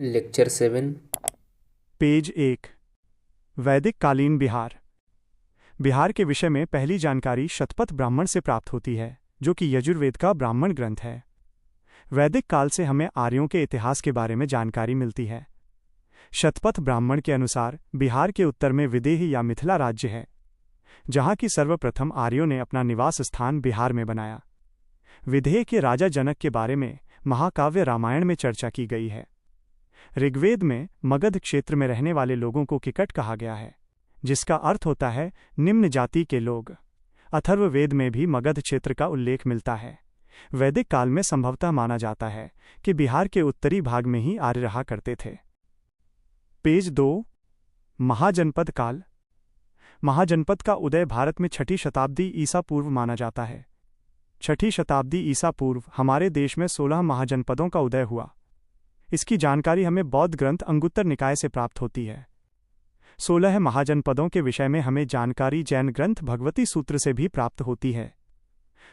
Lecture 7। Page 1। वैदिक कालीन बिहार। बिहार के विषय में पहली जानकारी शतपथ ब्राह्मण से प्राप्त होती है, जो कि यजुर्वेद का ब्राह्मण ग्रंथ है। वैदिक काल से हमें आर्यों के इतिहास के बारे में जानकारी मिलती है। शतपथ ब्राह्मण के अनुसार बिहार के उत्तर में विदेह या मिथिला राज्य है, जहाँ की सर्वप्रथम आर्यों ने अपना निवास स्थान बिहार में बनाया। विदेह के राजा जनक के बारे में महाकाव्य रामायण में चर्चा की गई है। ऋग्वेद में मगध क्षेत्र में रहने वाले लोगों को किकट कहा गया है, जिसका अर्थ होता है निम्न जाति के लोग। अथर्ववेद में भी मगध क्षेत्र का उल्लेख मिलता है। वैदिक काल में संभवतः माना जाता है कि बिहार के उत्तरी भाग में ही आर्य रहा करते थे। पेज 2। महाजनपद काल। महाजनपद का उदय भारत में 6ठी शताब्दी ईसा पूर्व माना जाता है। 6ठी शताब्दी ईसा पूर्व हमारे देश में 16 महाजनपदों का उदय हुआ। इसकी जानकारी हमें बौद्ध ग्रंथ अंगुत्तर निकाय से प्राप्त होती है। 16 महाजनपदों के विषय में हमें जानकारी जैन ग्रंथ भगवती सूत्र से भी प्राप्त होती है।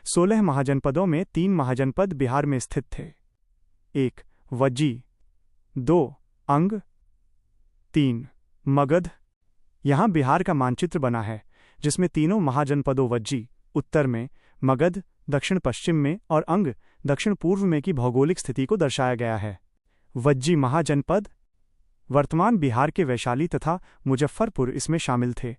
16 महाजनपदों में 3 महाजनपद बिहार में स्थित थे। 1 वज्जी, 2 अंग, 3 मगध। यहाँ बिहार का मानचित्र बना है, जिसमें तीनों महाजनपदों वज्जी उत्तर में, मगध दक्षिण पश्चिम में और अंग दक्षिण पूर्व में की भौगोलिक स्थिति को दर्शाया गया है। वज्जी महाजनपद वर्तमान बिहार के वैशाली तथा मुजफ्फरपुर इसमें शामिल थे।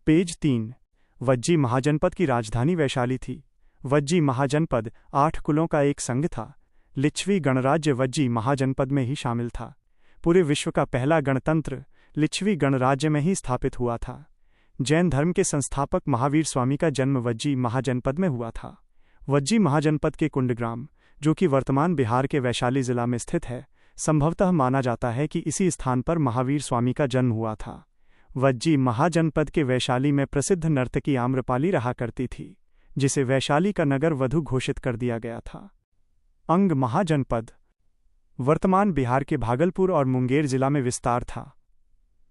पेज 3। वज्जी महाजनपद की राजधानी वैशाली थी। वज्जी महाजनपद 8 कुलों का एक संघ था। लिच्छवी गणराज्य वज्जी महाजनपद में ही शामिल था। पूरे विश्व का पहला गणतंत्र लिच्छवी गणराज्य में ही स्थापित हुआ था। जैन धर्म के संस्थापक महावीर स्वामी का जन्म वज्जी महाजनपद में हुआ था। वज्जी महाजनपद के कुंडग्राम, जो कि वर्तमान बिहार के वैशाली जिला में स्थित है, संभवतः माना जाता है कि इसी स्थान पर महावीर स्वामी का जन्म हुआ था। वज्जी महाजनपद के वैशाली में प्रसिद्ध नर्तकी आम्रपाली रहा करती थी, जिसे वैशाली का नगर वधु घोषित कर दिया गया था। अंग महाजनपद वर्तमान बिहार के भागलपुर और मुंगेर जिला में विस्तार था।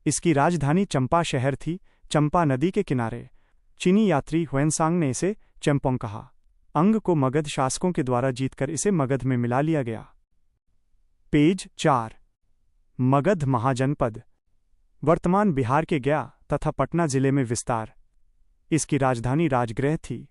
इसकी राजधानी चंपा शहर थी। चंपा नदी के किनारे चीनी यात्री हुएनसांग ने इसे चंपोंग कहा। अंग को मगध शासकों के द्वारा जीतकर इसे मगध में मिला लिया गया। पेज 4। मगध महाजनपद वर्तमान बिहार के गया तथा पटना जिले में विस्तार। इसकी राजधानी राजगृह थी।